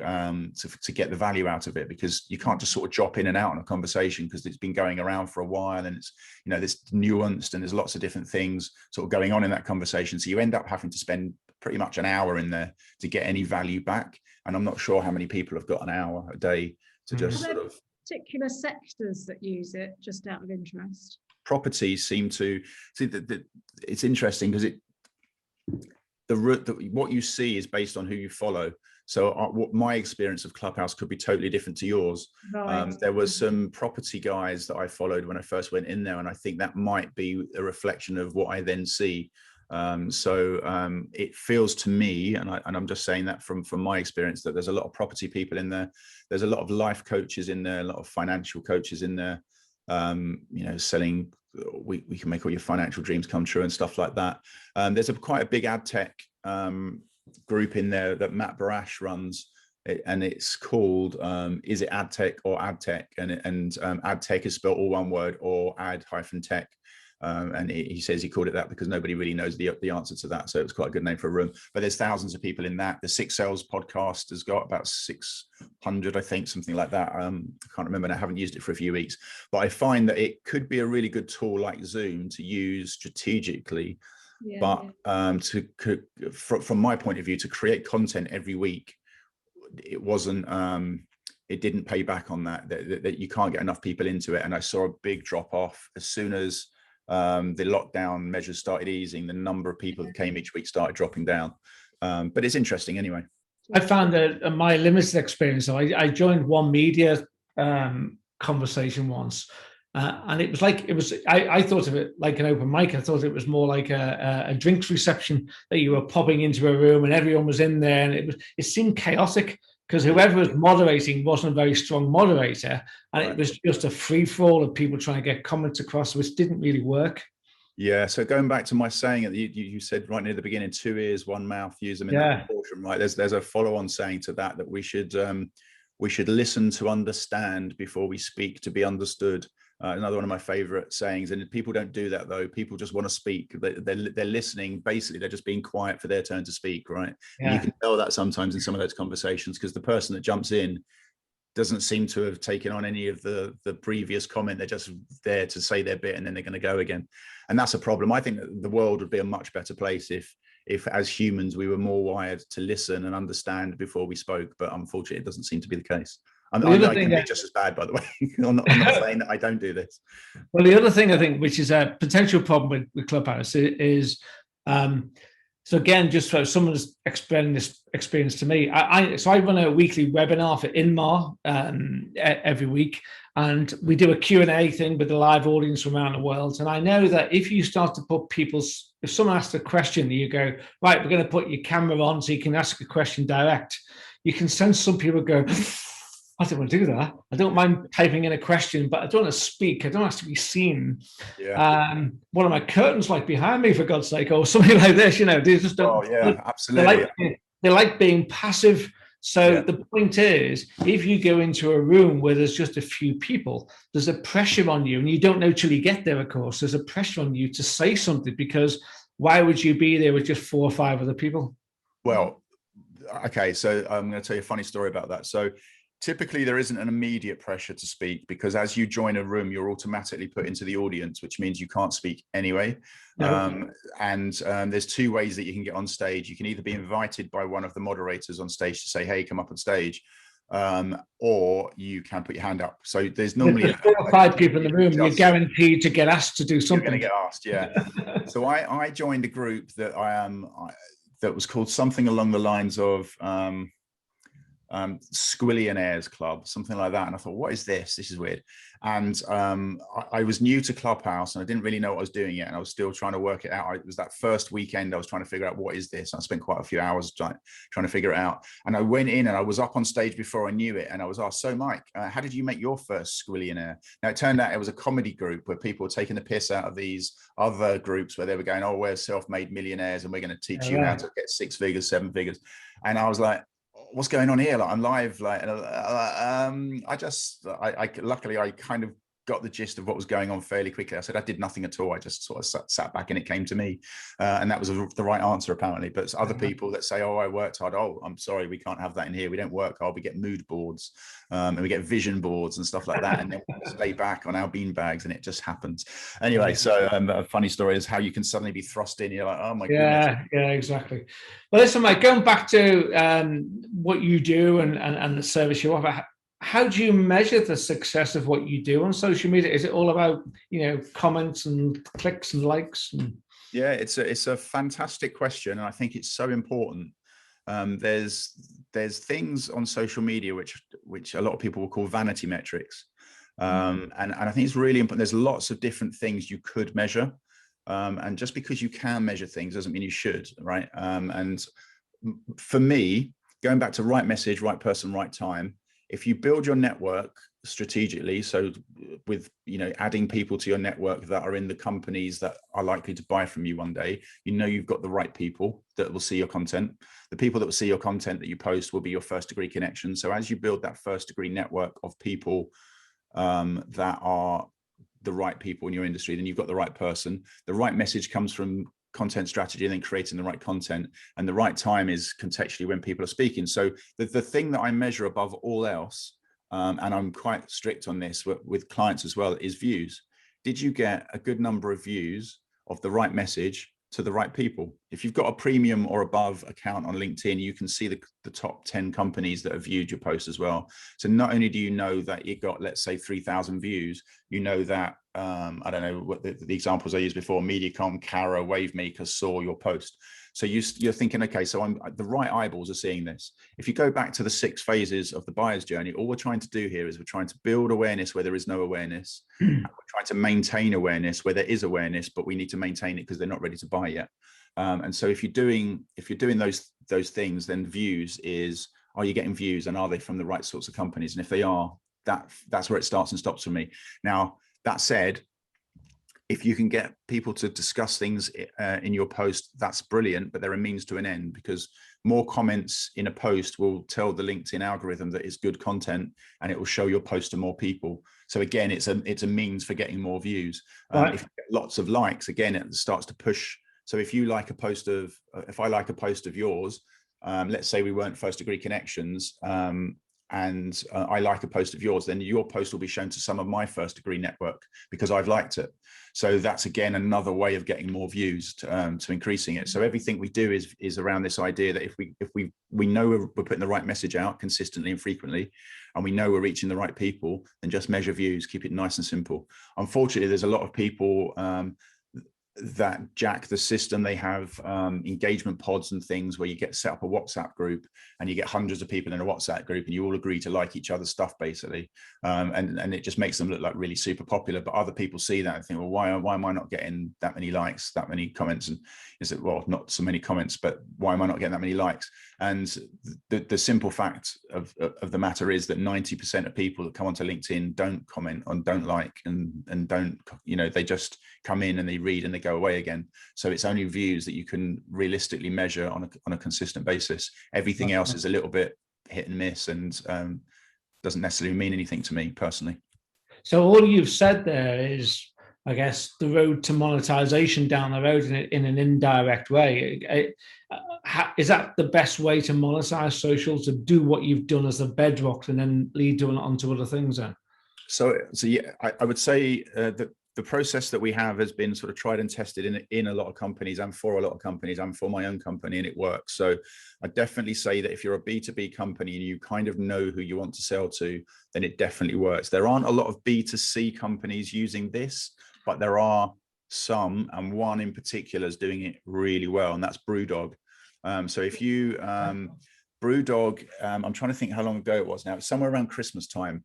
get the value out of it, because you can't just sort of drop in and out on a conversation because it's been going around for a while and it's, you know, there's nuanced and there's lots of different things sort of going on in that conversation. So you end up having to spend pretty much an hour in there to get any value back. And I'm not sure how many people have got an hour a day to just sort of. Particular sectors that use it, just out of interest. Properties seem to see that it's interesting because what you see is based on who you follow. So what my experience of Clubhouse could be totally different to yours. Right. There was some property guys that I followed when I first went in there, and I think that might be a reflection of what I then see. It feels to me, and I'm just saying that from my experience, that there's a lot of property people in there. There's a lot of life coaches in there, a lot of financial coaches in there, you know, selling, we can make all your financial dreams come true and stuff like that. There's quite a big ad tech group in there that Matt Barash runs, and it's called is it ad tech or ad tech, and ad tech is spelled all one word, or ad-tech. And he says he called it that because nobody really knows the answer to that. So it was quite a good name for a room. But there's thousands of people in that. The Six Sales podcast has got about 600, I think, something like that. I can't remember, and I haven't used it for a few weeks. But I find that it could be a really good tool like Zoom to use strategically. Yeah, but from my point of view, to create content every week, it wasn't. It didn't pay back on that you can't get enough people into it. And I saw a big drop off as soon as the lockdown measures started easing. The number of people that came each week started dropping down. But it's interesting anyway. I found that my limited experience, so I joined one media conversation once, and it was like, I thought of it like an open mic. I thought it was more like a drinks reception, that you were popping into a room and everyone was in there, and it seemed chaotic because whoever was moderating wasn't a very strong moderator, and it was just a free-for-all of people trying to get comments across, which didn't really work. Yeah, so going back to my saying that you said right near the beginning, 2 ears, 1 mouth, use them in that proportion, right? There's a follow-on saying to that we should listen to understand before we speak to be understood. Another one of my favorite sayings, and people don't do that though. People just want to speak. They're listening. Basically, they're just being quiet for their turn to speak, right? Yeah. And you can tell that sometimes in some of those conversations, because the person that jumps in doesn't seem to have taken on any of the previous comment. They're just there to say their bit and then they're going to go again. And that's a problem. I think that the world would be a much better place if as humans we were more wired to listen and understand before we spoke. But unfortunately, it doesn't seem to be the case. I can be just as bad, by the way. I'm not saying that I don't do this. Well, the other thing I think, which is a potential problem with Clubhouse, is so again, just for someone's explaining this experience to me, I run a weekly webinar for Inmar every week, and we do a Q&A thing with a live audience from around the world. And I know that if you start to put if someone asks a question, you go, right, we're going to put your camera on so you can ask a question direct. You can sense some people go, I don't want to do that. I don't mind typing in a question, but I don't want to speak. I don't have to be seen. Yeah. One of my curtains like behind me, for God's sake, or something like this, you know, they just don't. Oh, yeah, absolutely. They like being passive. So the point is, if you go into a room where there's just a few people, there's a pressure on you, and you don't know till you get there, of course, there's a pressure on you to say something, because why would you be there with just 4 or 5 other people? Well, okay, so I'm going to tell you a funny story about that. So Typically, there isn't an immediate pressure to speak, because as you join a room, you're automatically put into the audience, which means you can't speak anyway. No. There's two ways that you can get on stage. You can either be invited by one of the moderators on stage to say, hey, come up on stage, or you can put your hand up. So there's normally 4 or 5 people in the room, you're guaranteed to get asked to do something. You're going to get asked, yeah. So I joined a group that that was called something along the lines of Squillionaires Club, something like that. And I thought, what is this? This is weird. And I was new to Clubhouse and I didn't really know what I was doing yet. And I was still trying to work it out. It was that first weekend I was trying to figure out, what is this? And I spent quite a few hours trying to figure it out. And I went in and I was up on stage before I knew it. And I was asked, so Mike, how did you make your first Squillionaire? Now, it turned out it was a comedy group where people were taking the piss out of these other groups where they were going, oh, we're self-made millionaires and we're going to teach you how to get 6 figures, 7 figures. And I was like, what's going on here? Like, I'm live, like, luckily I kind of got the gist of what was going on fairly quickly. I said I did nothing at all. I just sort of sat back and it came to me, and that was the right answer apparently. But other people that say, oh, I worked hard, oh, I'm sorry, we can't have that in here, we don't work hard, we get mood boards, and we get vision boards and stuff like that, and then we stay back on our bean bags and it just happens anyway. So a funny story is how you can suddenly be thrust in, you're like, oh my goodness. Yeah, exactly. Well, listen, Mike, going back to what you do and the service you offer, how do you measure the success of what you do on social media? Is it all about, comments and clicks and likes? Yeah, it's a fantastic question, and I think it's so important. There's things on social media which a lot of people will call vanity metrics, and I think it's really important. There's lots of different things you could measure, and just because you can measure things doesn't mean you should, right? And for me, going back to right message, right person, right time. If you build your network strategically, so with adding people to your network that are in the companies that are likely to buy from you one day, you've got the right people that will see your content. The people that will see your content that you post will be your first degree connection. So as you build that first degree network of people that are the right people in your industry, then you've got the right person. The right message comes from content strategy and then creating the right content, and the right time is contextually when people are speaking. So the thing that I measure above all else, and I'm quite strict on this with clients as well, is views. Did you get a good number of views of the right message to the right people? If you've got a premium or above account on LinkedIn, you can see the top 10 companies that have viewed your post as well. So not only do you know that it got, let's say, 3,000 views, you know that I don't know what the examples I used before, Mediacom, Cara, Wavemaker saw your post. So you're thinking, okay, so the right eyeballs are seeing this. If you go back to the 6 phases of the buyer's journey, all we're trying to do here is we're trying to build awareness where there is no awareness. And we're trying to maintain awareness where there is awareness, but we need to maintain it because they're not ready to buy yet. And so if you're doing those things, then views is, are you getting views and are they from the right sorts of companies? And if they are, that's where it starts and stops for me. Now, that said, if you can get people to discuss things in your post, that's brilliant, but they're a means to an end, because more comments in a post will tell the LinkedIn algorithm that it's good content and it will show your post to more people. So again, it's a means for getting more views. Right. If you get lots of likes, again, it starts to push. So if you like if I like a post of yours, let's say we weren't first degree connections, and I like a post of yours, then your post will be shown to some of my first degree network because I've liked it. So that's, again, another way of getting more views to increasing it. So everything we do is around this idea that if we know we're putting the right message out consistently and frequently, and we know we're reaching the right people, then just measure views, keep it nice and simple. Unfortunately, there's a lot of people that jack the system. They have engagement pods and things where you get set up a WhatsApp group and you get hundreds of people in a WhatsApp group and you all agree to like each other's stuff, basically, and it just makes them look like really super popular. But other people see that and think, well, why am I not getting that many likes, that many comments? And is it, well, not so many comments, but why am I not getting that many likes? And the simple fact of the matter is that 90% of people that come onto LinkedIn don't comment and don't like and don't, they just come in and they read and they go away again. So it's only views that you can realistically measure on a consistent basis. Everything else is a little bit hit and miss and doesn't necessarily mean anything to me personally. So all you've said there is I guess, the road to monetization down the road in an indirect way. Is that the best way to monetize social, to do what you've done as a bedrock and then lead on to other things then? So yeah, I would say that the process that we have has been sort of tried and tested in a lot of companies and for a lot of companies and for my own company, and it works. So I definitely say that if you're a B2B company and you kind of know who you want to sell to, then it definitely works. There aren't a lot of B2C companies using this, but there are some, and one in particular is doing it really well, and that's Brewdog. So if you Brewdog, I'm trying to think how long ago it was now. It's somewhere around Christmas time.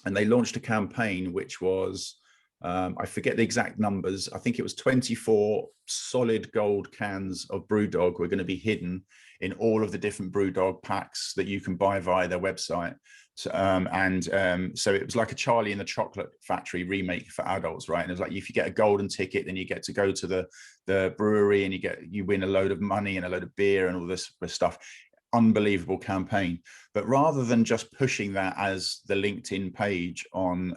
And they launched a campaign which was, I forget the exact numbers. I think it was 24 solid gold cans of Brewdog were going to be hidden in all of the different Brewdog packs that you can buy via their website. So, so it was like a Charlie and the Chocolate Factory remake for adults, right? And it was like, if you get a golden ticket, then you get to go to the brewery and you win a load of money and a load of beer and all this stuff. Unbelievable campaign. But rather than just pushing that as the LinkedIn page on,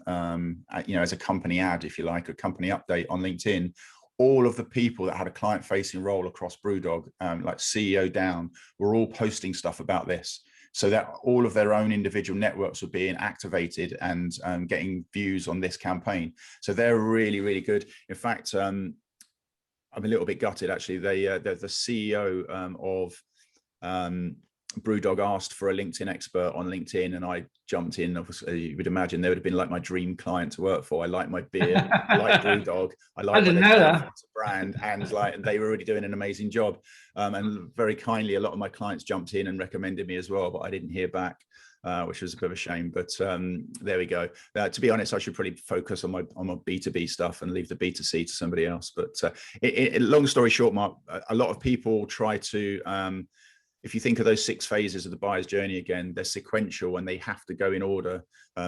as a company ad, if you like, a company update on LinkedIn, all of the people that had a client-facing role across Brewdog, like CEO down, were all posting stuff about this, so that all of their own individual networks were being activated and getting views on this campaign. So they're really, really good. In fact, I'm a little bit gutted actually. The CEO of Brewdog asked for a LinkedIn expert on LinkedIn, and I jumped in. Obviously, you would imagine they would have been like my dream client to work for. I like my beer, I like Brewdog, I like what they do as a brand, and they were already doing an amazing job. And very kindly, a lot of my clients jumped in and recommended me as well, but I didn't hear back, which was a bit of a shame. But there we go. To be honest, I should probably focus on my B2B stuff and leave the B2C to somebody else. But long story short, Mark, a lot of people try to. If you think of those 6 phases of the buyer's journey again, they're sequential and they have to go in order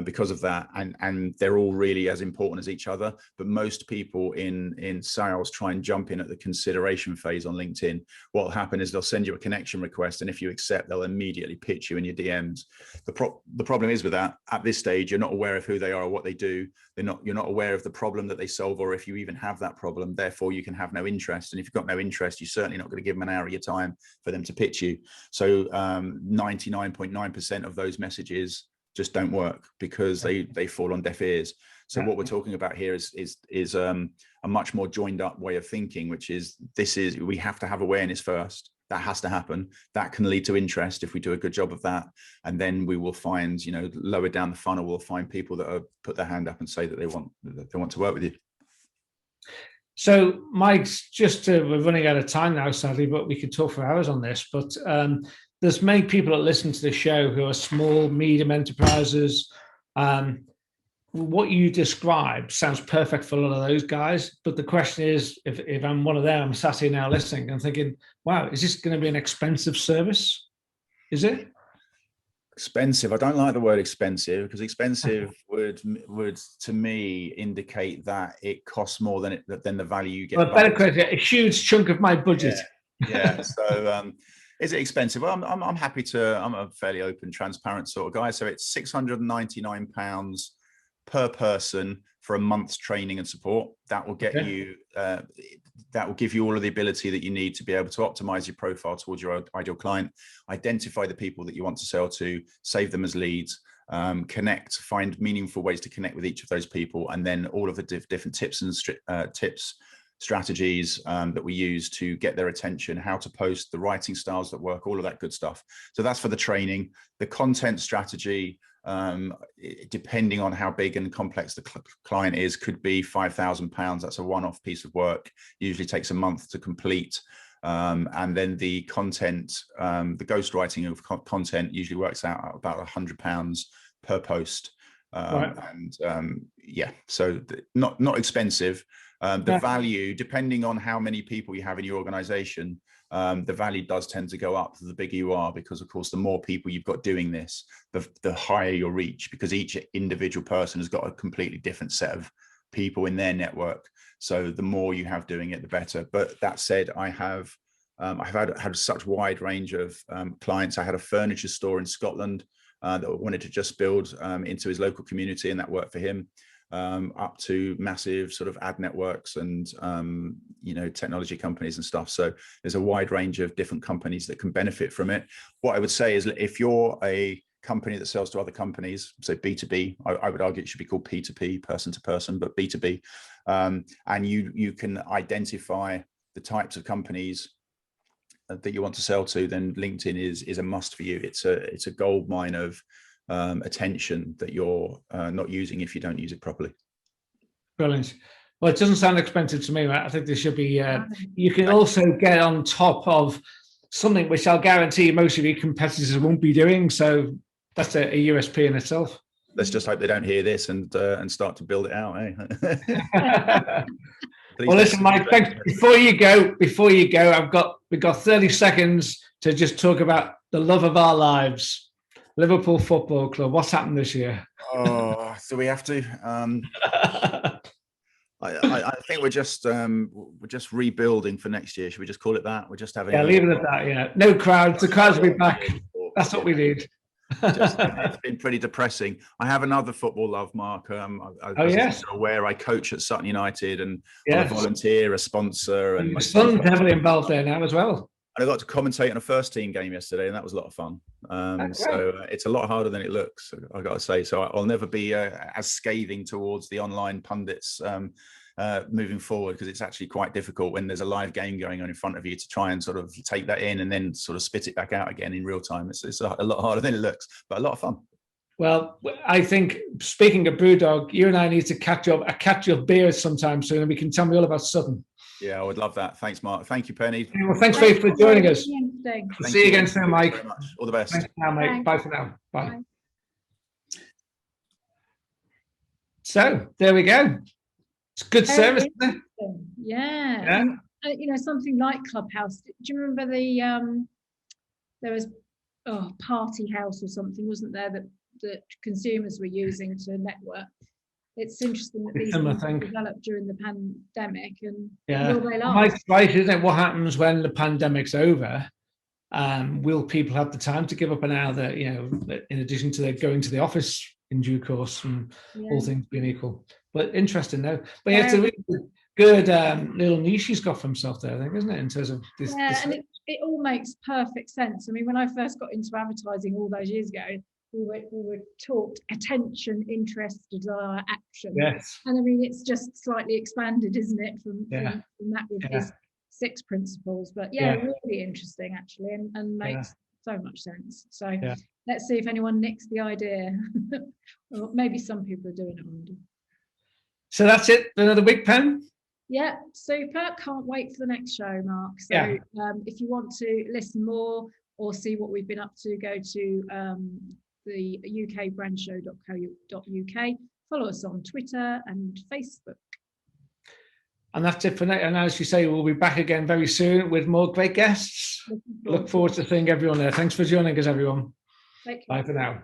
because of that. And they're all really as important as each other. But most people in sales try and jump in at the consideration phase on LinkedIn. What will happen is they'll send you a connection request, and if you accept, they'll immediately pitch you in your DMs. The problem is with that, at this stage, you're not aware of who they are or what they do. You're not aware of the problem that they solve, or if you even have that problem. Therefore, you can have no interest. And if you've got no interest, you're certainly not going to give them an hour of your time for them to pitch you. So 99.9% of those messages just don't work because they fall on deaf ears. So what we're talking about here is a much more joined up way of thinking, which is we have to have awareness first. That has to happen. That can lead to interest if we do a good job of that. And then we will find, lower down the funnel, we'll find people that put their hand up and say that they want to work with you. So, Mike, we're running out of time now, sadly, but we could talk for hours on this. But there's many people that listen to the show who are small, medium enterprises. What you described sounds perfect for a lot of those guys. But the question is, if I'm one of them, I'm sat here now listening and thinking, wow, is this going to be an expensive service? Is it? Expensive. I don't like the word expensive, because expensive would to me indicate that it costs more than the value you get. Well, better question, a huge chunk of my budget. Yeah. So is it expensive? Well, I'm happy to. I'm a fairly open, transparent sort of guy. So it's £699 per person for a month's training and support. That will get you. That will give you all of the ability that you need to be able to optimize your profile towards your ideal client, identify the people that you want to sell to, save them as leads, connect, find meaningful ways to connect with each of those people, and then all of the different tips and strategies that we use to get their attention, how to post, the writing styles that work, all of that good stuff. So that's for the training. The content strategy, depending on how big and complex the client is, could be £5,000. That's a one-off piece of work, usually takes a month to complete. And then the content, the ghostwriting of content usually works out at about £100 per post. Right. And so not expensive. The value, depending on how many people you have in your organization, the value does tend to go up the bigger you are, because of course the more people you've got doing this, the higher your reach, because each individual person has got a completely different set of people in their network. So the more you have doing it, the better. But that said, I've had such wide range of clients. I had a furniture store in Scotland that wanted to just build into his local community, and that worked for him. up to massive sort of ad networks and technology companies and stuff. So there's a wide range of different companies that can benefit from it. What I would say is, if you're a company that sells to other companies, so B2B, I would argue it should be called P2P, person to person, but B2B, and you can identify the types of companies that you want to sell to, then LinkedIn is a must for you. It's a gold mine of attention that you're not using if you don't use it properly. Brilliant. Well, it doesn't sound expensive to me, Matt. I think there should be, you can also get on top of something which I'll guarantee most of your competitors won't be doing. So that's a USP in itself. Let's just hope they don't hear this and start to build it out. Eh? Well, listen, Mike, thanks. Before you go, we've got 30 seconds to just talk about the love of our lives, Liverpool Football Club. What's happened this year? Oh, so we have to. I think we're just rebuilding for next year. Should we just call it that? We're just having. Yeah, leave it at that. Yeah, no crowds. The crowds will be back. That's what we need. It's been pretty depressing. I have another football love, Mark. Yes. Aware I coach at Sutton United and I'm a volunteer, a sponsor, and my son's heavily involved there now as well. I got to commentate on a first team game yesterday, and that was a lot of fun. So it's a lot harder than it looks, I got to say. So I'll never be as scathing towards the online pundits moving forward, because it's actually quite difficult when there's a live game going on in front of you to try and sort of take that in and then sort of spit it back out again in real time. It's a lot harder than it looks, but a lot of fun. Well, I think, speaking of Brewdog, you and I need to catch up beers sometime soon, and we can tell me all about Sutton. Yeah, I would love that. Thanks, Mark. Thank you, Penny. Well, thanks for joining us. See you again soon, Mike. Thank you very much. All the best. Thanks now, mate. Bye for now. Bye. Bye. So there we go. It's good service, isn't it? Yeah. And, something like Clubhouse. Do you remember there was Party House or something, wasn't there, that consumers were using to network? It's interesting that these things developed during the pandemic, and will they last? Mike's right, isn't it? What happens when the pandemic's over? Will people have the time to give up an hour that, in addition to going to the office in due course, and all things being equal? But interesting, though. But it's a really good little niche he's got for himself there, I think, isn't it? In terms of this. And it all makes perfect sense. I mean, when I first got into advertising all those years ago, we were taught attention, interest, desire, action. Yes. And I mean, it's just slightly expanded, isn't it, from that with his 6 principles. But really interesting, actually, and makes so much sense. So let's see if anyone nicks the idea. Well, maybe some people are doing it already. So that's it. Another week, Pen. Yeah, super. Can't wait for the next show, Mark. So if you want to listen more or see what we've been up to, go to the ukbrandshow.co.uk. Follow us on Twitter and Facebook. And that's it for now. And as you say, we'll be back again very soon with more great guests. Look forward to seeing everyone there. Thanks for joining us, everyone. Bye for now.